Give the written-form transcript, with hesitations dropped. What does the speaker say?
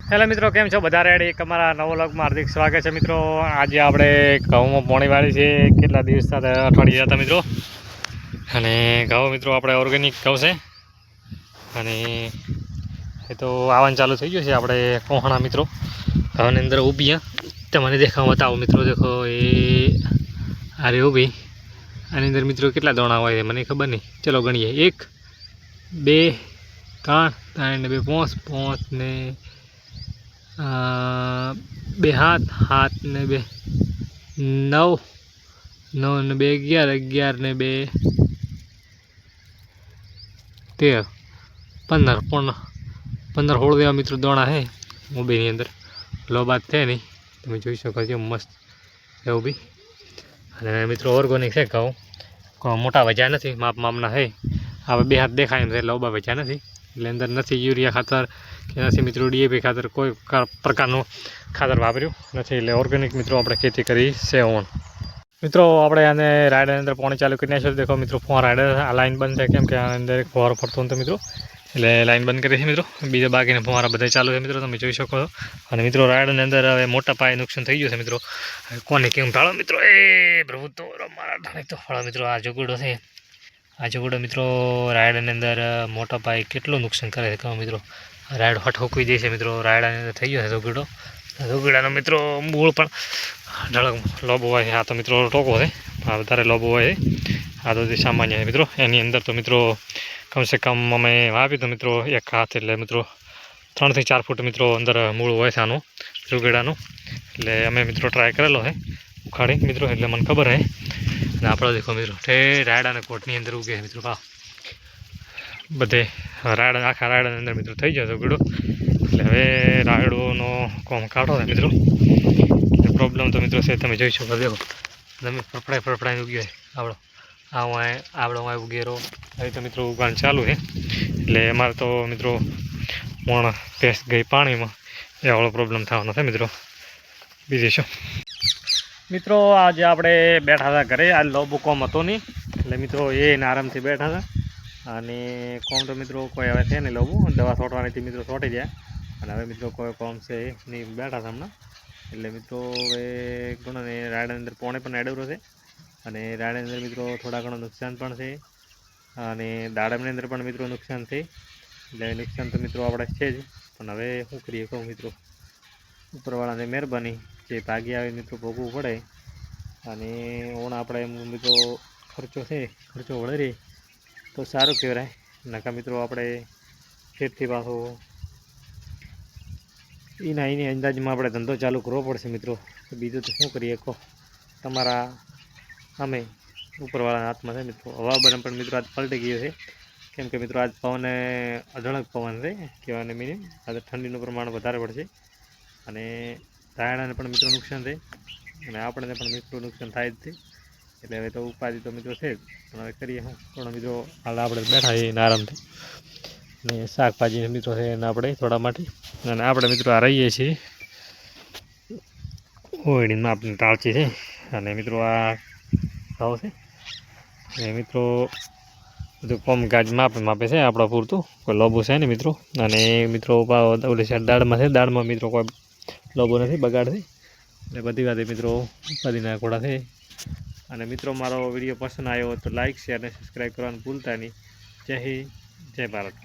Hello મિત્રો, કેમ છો? બધા રેડી? એક અમારા નવો વ્લોગમાં હાર્દિક સ્વાગત છે મિત્રો. આજે આપણે ઘઉંમાં પોણી વાળી છે. કેટલા દિવસ સાથે અઠવાડિયા હતા મિત્રો. અને ઘઉં મિત્રો આપણે ઓર્ગેનિક ઘઉં છે. અને એ તો આવવાનું ચાલુ થઈ ગયું છે આપણે કોહણા મિત્રો. ઘઉંની અંદર ઊભી તમને દેખાવ બતાવો મિત્રો. દેખો એ અરે ઊભી આની અંદર મિત્રો કેટલા દોણા હોય મને ખબર નહીં. ચલો ગણીએ. 1 2 3 3 ને 2 5 ને 2 7 ને 2 9 9 ને 2 11 11 ને 2 13 15 16 જેવા મિત્રો દોણા છે ઊભીની અંદર. લોબાત છે નહીં, તમે જોઈ શકો છો મસ્ત એવું બી. અને મિત્રો ઓર્ગેનિક છે ઘઉં, મોટા વજ્યા નથી, માપના છે. હવે 2 હાથ દેખાય એમ છે, લોબા વજ્યા નથી. એટલે અંદર નથી યુરિયા ખાતર કે નથી મિત્રો ડીએપી ખાતર, કોઈ પ્રકારનું ખાતર વાપર્યું નથી. એટલે ઓર્ગેનિક મિત્રો આપણે ખેતી કરી છે. મિત્રો આપણે આને રાઈડરની અંદર પાણી ચાલુ કરી નાખ્યું. દેખો મિત્રો રાઈડર આ લાઈન બંધ છે, કેમ કે આ અંદર એક ફુવારો ફરતો હતો મિત્રો, એટલે લાઈન બંધ કરી છે મિત્રો. બીજા બાકીના ફુવારા બધા ચાલુ છે મિત્રો, તમે જોઈ શકો છો. અને મિત્રો રાઈડરની અંદર હવે મોટા પાયે નુકસાન થઈ ગયું છે મિત્રો. કોને કેમ ઢાળો મિત્રો? એ પ્રભુ તો મારા ઢાળી તો ફળો મિત્રો. આ જોગડો છે, આ જોગડો મિત્રો રાયડાની અંદર મોટા પાયે કેટલું નુકસાન કરે છે કહો મિત્રો. રાયડો હટ હોકવી દે છે મિત્રો. રાયડાની અંદર થઈ ગયો છે જોગડો. જોગડાનો મિત્રો મૂળ પણ ઢળક લોબો હોય છે. આ તો મિત્રો ટોકો છે, આ વધારે લોબો હોય છે. આ તો સામાન્ય છે મિત્રો. એની અંદર તો મિત્રો કમસે કમ અમે વાવ્યું તો મિત્રો 1 હાથ, એટલે મિત્રો 3 થી 4 ફૂટ મિત્રો અંદર મૂળ હોય છે આનું જોગડાનું. એટલે અમે મિત્રો ટ્રાય કરેલો છે ઉખાડી મિત્રો, એટલે મને ખબર છે. અને આપણો દેખો મિત્રો રાયડાના કોટની અંદર ઉગે છે મિત્રો. બધે રાયડા, આખા રાયડાની અંદર મિત્રો થઈ જાય જોગડો. એટલે હવે રાયડોનો કોમ કાઢો છે મિત્રો. પ્રોબ્લેમ તો મિત્રો છે, તમે જોઈ શકો. દેખો તમે ફફડાઈને ઉગ્યો છે આવડો ઉગેરો. હવે તો મિત્રો ઉગાણ ચાલુ છે. એટલે અમારે તો મિત્રો મોણ ભેંસ ગઈ પાણીમાં, એ આવડો પ્રોબ્લેમ થવાનો છે મિત્રો. બીજું શું મિત્રો, આજે આપણે બેઠા હતા ઘરે. આ લોબો કોમ હતો નહીં, એટલે મિત્રો એને આરામથી બેઠા હતા. અને કોમ તો મિત્રો કોઈ હવે છે નહીં, લોબો દવા છોટવાનીથી મિત્રો છોટી જાય. અને હવે મિત્રો કોઈ કોમ છે નહીં, બેઠા હતા હમણાં. એટલે મિત્રો હવે ઘણો ને રાયડાની અંદર પોણે પણ એડવરો છે. અને રાયડાની અંદર મિત્રો થોડા ઘણું નુકસાન પણ છે. અને દાડમની અંદર પણ મિત્રો નુકસાન છે. એટલે નુકસાન તો મિત્રો આપણે છે જ, પણ હવે શું કરીએ કહું મિત્રો. ઉપરવાળાની મહેરબાની, જે ભાગી આવે મિત્રો ભોગવવું પડે. અને ઓણ આપણે એમ મિત્રો ખર્ચો છે, ખર્ચો વળે રહે તો સારું કહેવાય. નકા મિત્રો આપણે ફેરથી પાછો એની અંદાજમાં આપણે ધંધો ચાલુ કરવો પડશે મિત્રો. બીજું તો શું કરીએ કહો. તમારા અમે ઉપરવાળાના હાથમાં છે મિત્રો. હવા બને પણ મિત્રો આજ પલટી ગયો છે, કેમ કે મિત્રો આજ પવને અઢળક પવન છે કહેવાને મિનિમમ. આજે ઠંડીનું પ્રમાણ વધારે પડશે. અને રાયડાને પણ મિત્રો નુકસાન છે, અને આપણને પણ મિત્રો નુકસાન થાય જ છે. એટલે હવે તો ઉપાધિ તો મિત્રો છે જ, પણ હવે કરીએ હું. પણ મિત્રો હાલ આપણે બેઠા છીએ એને આરામથી. ને શાકભાજી મિત્રો છે એને આપણે થોડા માટે. અને આપણે મિત્રો આ રહીએ છીએ ઓળીમાં, આપણે ટાળચી છે. અને મિત્રો આ ભાવ છે. અને મિત્રો બધું કોમકાજ માપે છે આપણા પૂરતું, કોઈ લોબો છે ને મિત્રો. અને મિત્રો ઓલી સાઈડ દાળમાં છે, દાળમાં મિત્રો કોઈ લોબો નથી, બગાડશે. એટલે બધી વાત મિત્રો ઉપાધિના ઘોડા છે. અને મિત્રો મારો વિડીયો પસંદ આવ્યો તો લાઇક, શેર અને સબસ્ક્રાઈબ કરવાનું ભૂલતા નહીં. જય હિન્દ, જય ભારત.